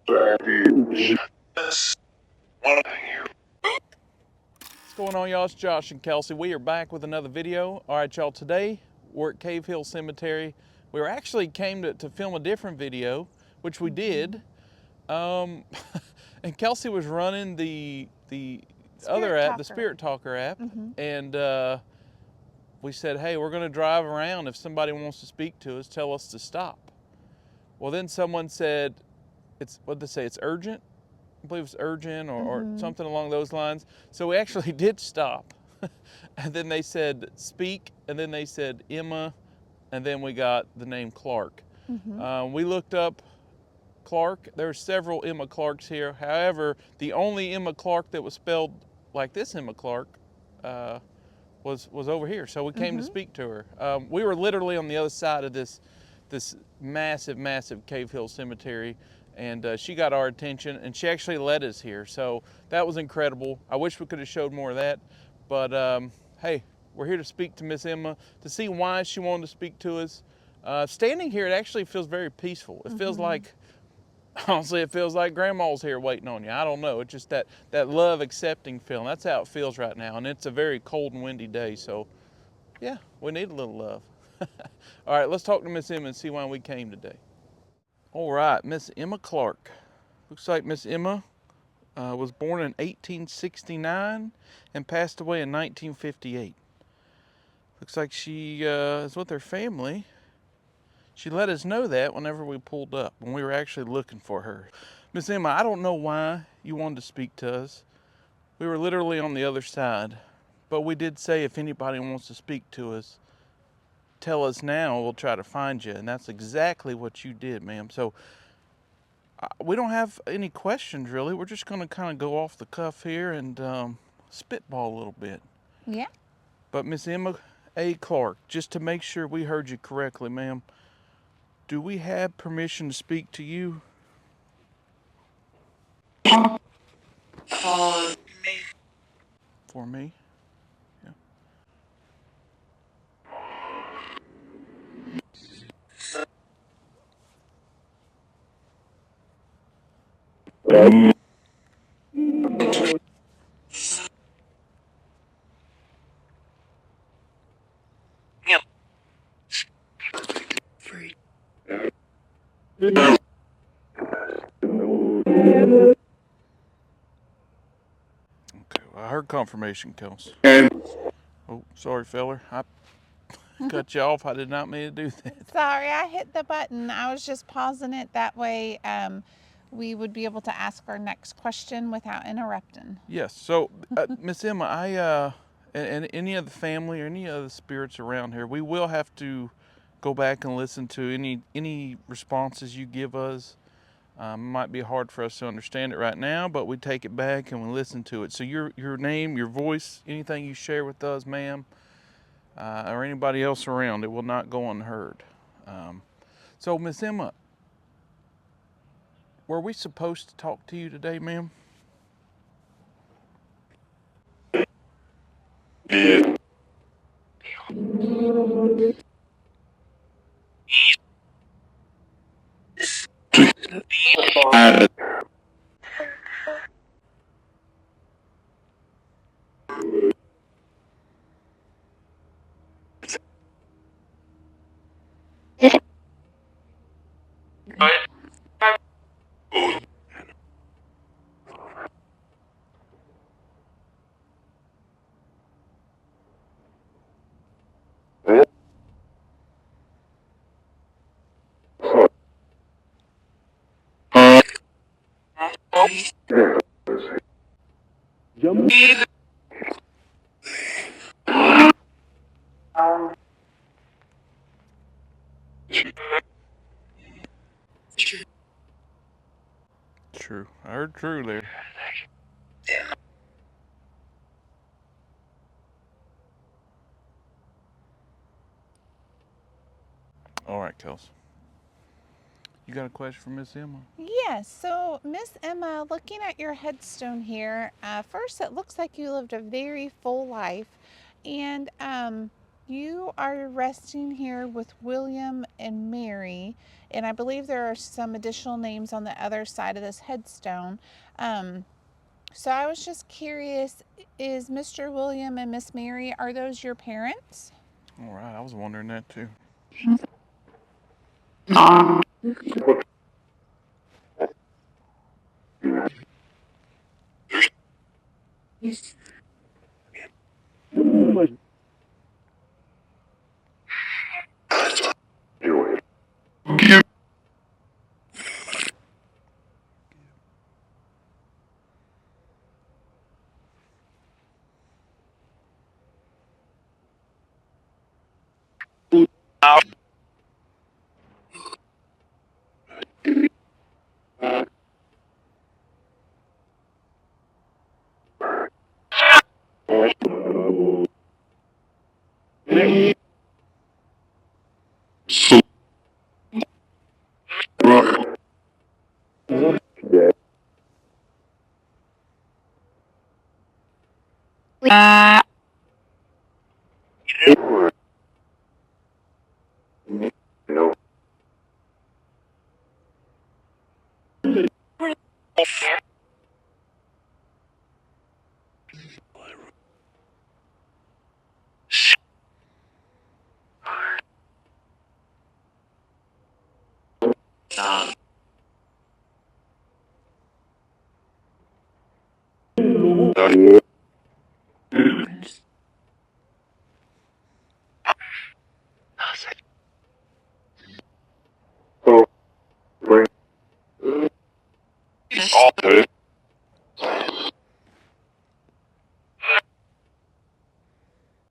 What's going on, y'all? It's Josh and Kelsey. We are back with another video. All right, y'all, today we're at Cave Hill Cemetery. We were actually came to film a different video, which we did. And Kelsey was running the other app, the Spirit Talker app, and we said, hey, we're gonna drive around. If somebody wants to speak to us, tell us to stop. Well, then someone said, what'd they say, it's urgent? I believe it's urgent or something along those lines. So we actually did stop. And then they said speak, and then they said Emma, and then we got the name Clark. We looked up Clark. There are several Emma Clarks here. However, the only Emma Clark that was spelled like this Emma Clark was over here. So we came to speak to her. We were literally on the other side of this massive Cave Hill Cemetery, and she got our attention, and she actually led us here. So that was incredible. I wish we could have showed more of that, but hey, we're here to speak to Miss Emma, to see why she wanted to speak to us. Standing here, it actually feels very peaceful. It feels like, honestly, it feels like Grandma's here waiting on you. I don't know. It's just that love accepting feeling. That's how it feels right now, and it's a very cold and windy day, so yeah, we need a little love. All right, let's talk to Miss Emma and see why we came today. All right, Miss Emma Clark. Looks like Miss Emma was born in 1869 and passed away in 1958. Looks like she is with her family. She let us know that whenever we pulled up, when we were actually looking for her. Miss Emma, I don't know why you wanted to speak to us. We were literally on the other side, but we did say if anybody wants to speak to us, tell us now, we'll try to find you. And that's exactly what you did, ma'am. So we don't have any questions, really. We're just going to kind of go off the cuff here and spitball a little bit. Yeah. But Miss Emma A. Clark, just to make sure we heard you correctly, ma'am, do we have permission to speak to you? For me. For me? Yeah. Free. Okay, well, I heard confirmation, Kels. Oh, sorry, feller. I cut you off. I did not mean to do that. Sorry, I hit the button. I was just pausing it. That way we would be able to ask our next question without interrupting. Yes. So, Miss Emma, and any of the family or any of the spirits around here, we will have to go back and listen to any responses you give us. Might be hard for us to understand it right now, but we take it back and we listen to it. So your name, your voice, anything you share with us, ma'am, or anybody else around, it will not go unheard. So, Miss Emma, were we supposed to talk to you today, ma'am? True. I heard true there. All right, Kels. You got a question for Miss Emma? Yes, so Miss Emma, looking at your headstone here, first it looks like you lived a very full life. And You are resting here with William and Mary, and I believe there are some additional names on the other side of this headstone. So I was just curious, is Mr. William and Miss Mary, are those your parents? All right, I was wondering that too.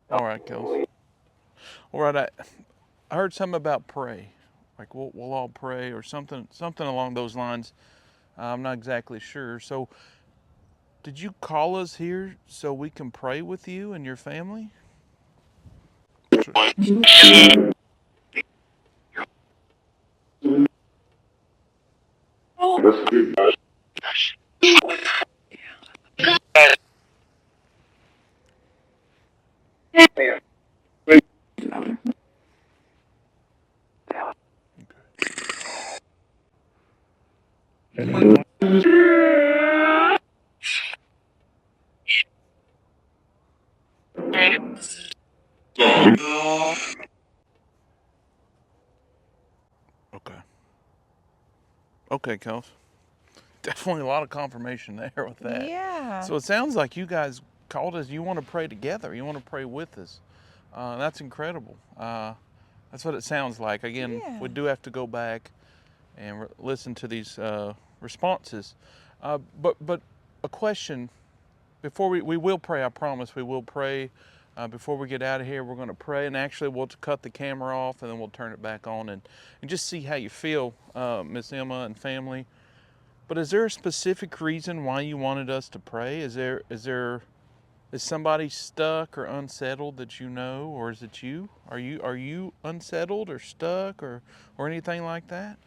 All right, Kels. All right, I heard something about pray, like we'll all pray or something along those lines. I'm not exactly sure. So, did you call us here so we can pray with you and your family? Okay. Okay, Kels. Definitely a lot of confirmation there with that. Yeah. So it sounds like you guys called us. You want to pray together. You want to pray with us. That's incredible. That's what it sounds like. Again, Yeah. we do have to go back and listen to these responses. But a question before we will pray. I promise we will pray. Before we get out of here, we're going to pray, and actually we'll cut the camera off, and then we'll turn it back on and just see how you feel, Miss Emma and family. But is there a specific reason why you wanted us to pray? Is somebody stuck or unsettled that you know, or is it you? Are you unsettled or stuck or anything like that?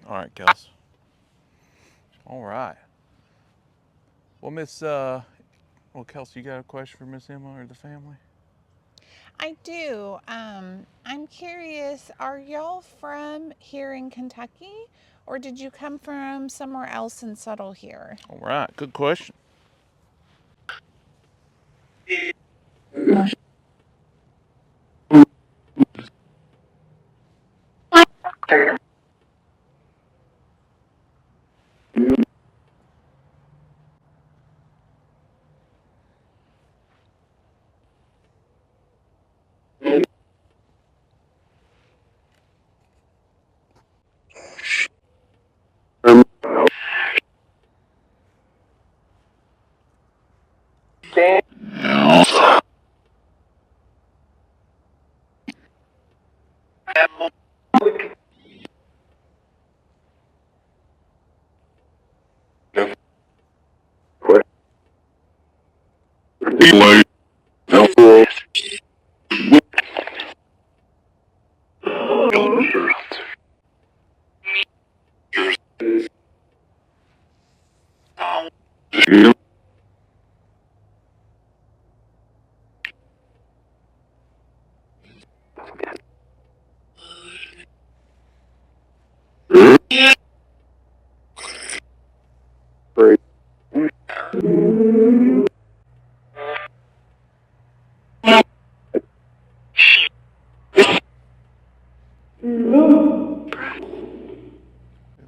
All right, Kels. All right. Well, Kelsey, you got a question for Miss Emma or the family? I do. I'm curious, are y'all from here in Kentucky, or did you come from somewhere else and settle here? All right, good question.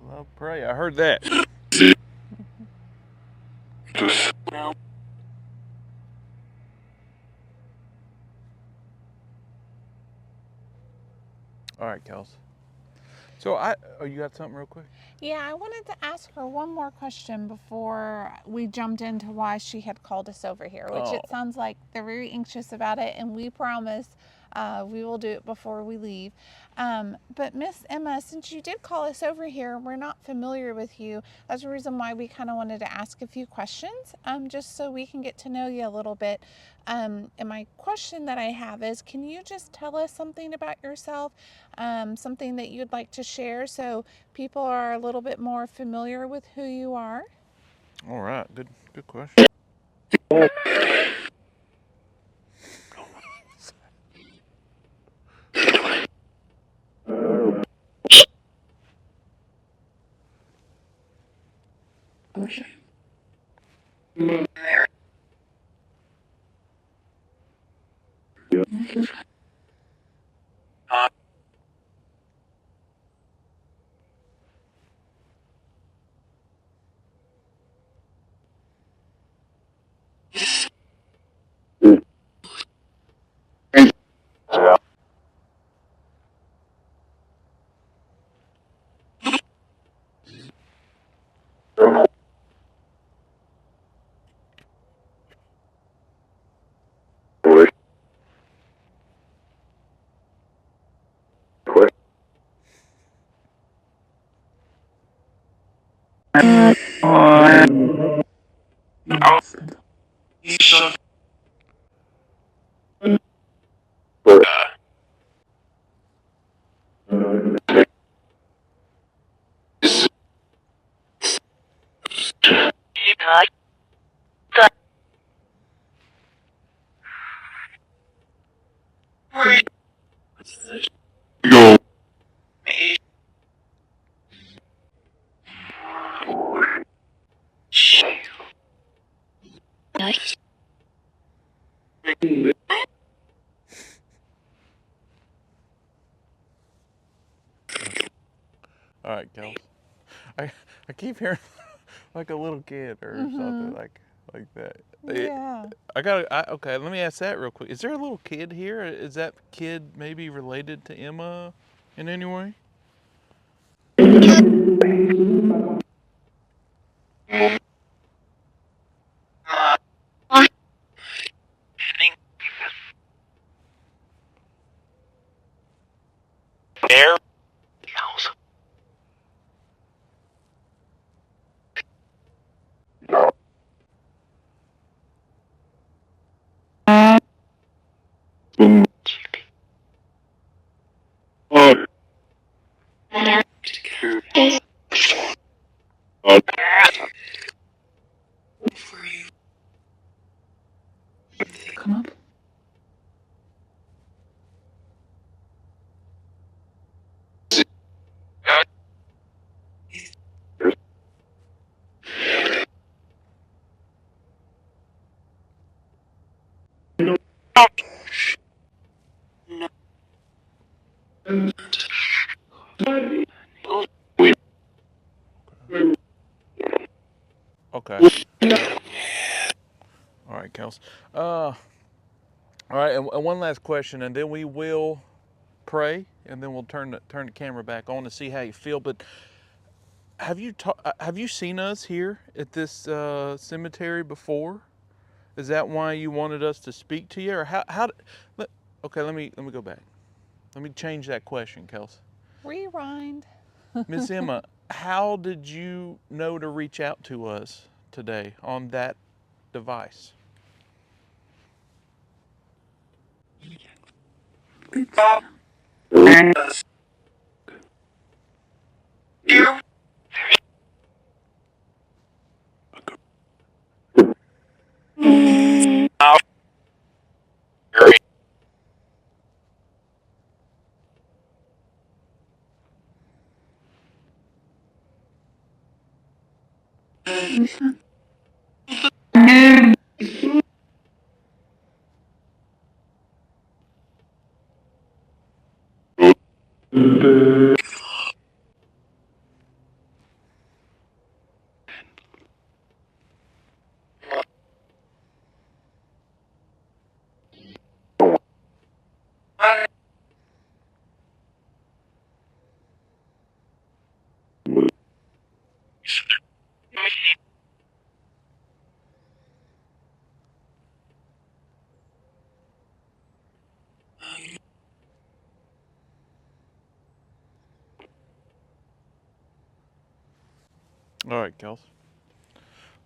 Love, pray. I heard that. All right, Kels. So oh, you got something real quick? Yeah, I wanted to ask her one more question before we jumped into why she had called us over here, which it sounds like they're very anxious about it, and we promise we will do it before we leave. But Miss Emma, since you did call us over here, we're not familiar with you. That's the reason why we kind of wanted to ask a few questions, just so we can get to know you a little bit. And my question that I have is, can you just tell us something about yourself, something that you'd like to share so people are a little bit more familiar with who you are? All right, good question. All right, Kels. I keep hearing like a little kid or something like that. Yeah. Okay, let me ask that real quick. Is there a little kid here? Is that kid maybe related to Emma in any way? Come up. Okay. All right, Kels. All right, and one last question, and then we will pray, and then we'll turn the camera back on to see how you feel. But have you seen us here at this cemetery before? Is that why you wanted us to speak to you, or okay, let me go back. Let me change that question, Kels. Rewind. Miss Emma, how did you know to reach out to us today on that device? All right, Kels.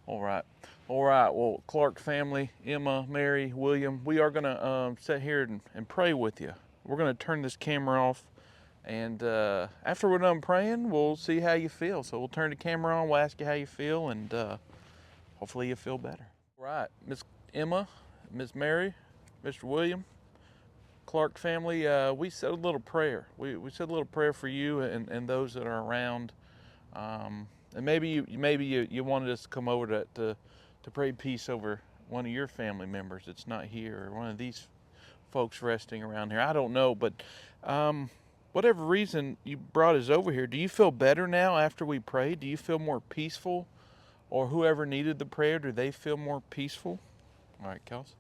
All right. All right. Well, Clark family, Emma, Mary, William, we are going to sit here and pray with you. We're going to turn this camera off. And after we're done praying, we'll see how you feel. So we'll turn the camera on, we'll ask you how you feel, and hopefully you feel better. All right. Miss Emma, Miss Mary, Mr. William, Clark family, we said a little prayer. We said a little prayer for you and those that are around. And maybe you wanted us to come over to pray peace over one of your family members that's not here, or one of these folks resting around here. I don't know, but whatever reason you brought us over here, do you feel better now after we prayed? Do you feel more peaceful? Or whoever needed the prayer, do they feel more peaceful? All right, Kels.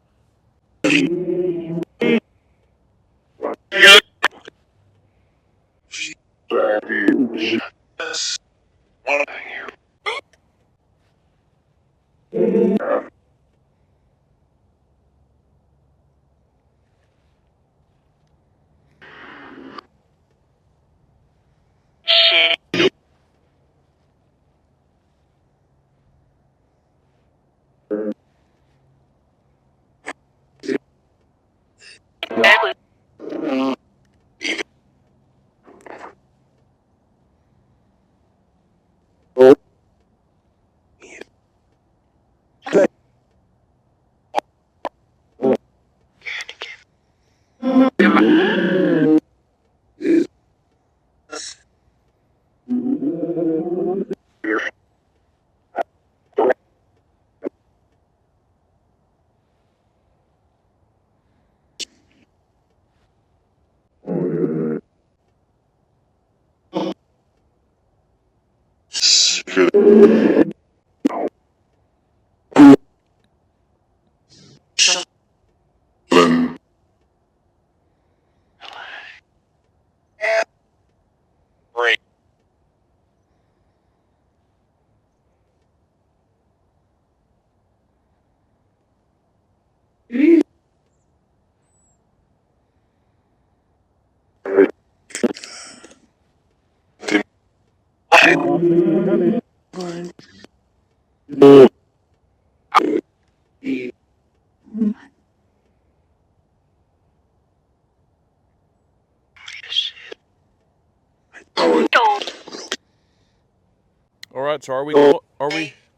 All right, so are we go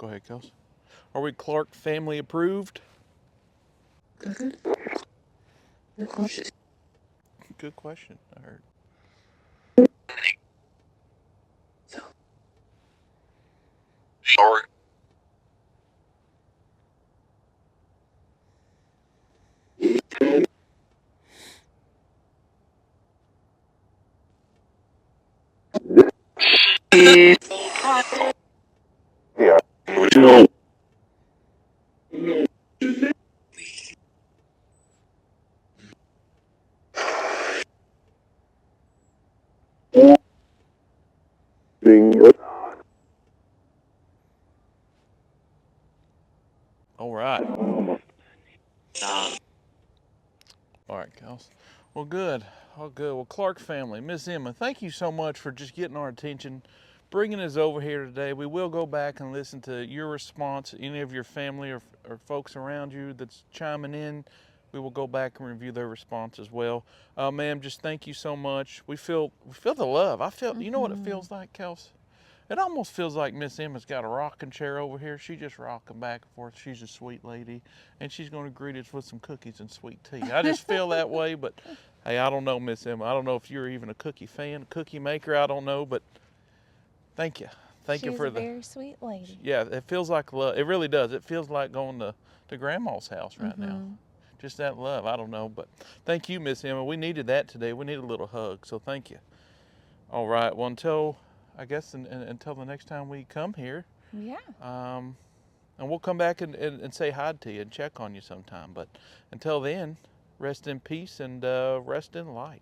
ahead, Kels. Are we Clark family approved? Good. Good question. Good question, I heard. So. All right. All right, Kels. Well, good. Oh, good. Well, Clark family, Miss Emma, thank you so much for just getting our attention, bringing us over here today. We will go back and listen to your response, any of your family or folks around you that's chiming in. We will go back and review their response as well. Ma'am, just thank you so much. We feel the love. I feel, you know what it feels like, Kels? It almost feels like Miss Emma's got a rocking chair over here. She's just rocking back and forth. She's a sweet lady, and she's going to greet us with some cookies and sweet tea. I just feel that way, but hey, I don't know, Miss Emma. I don't know if you're even a cookie fan, cookie maker. I don't know, but thank you. Thank you She's for a very sweet lady. yeah, it feels like love. It really does. It feels like going to Grandma's house right now. Just that love. I don't know, but thank you, Miss Emma. We needed that today. We needed a little hug, so thank you. All right. Well, until the next time we come here, Yeah. and we'll come back and say hi to you and check on you sometime. But until then, rest in peace and rest in light.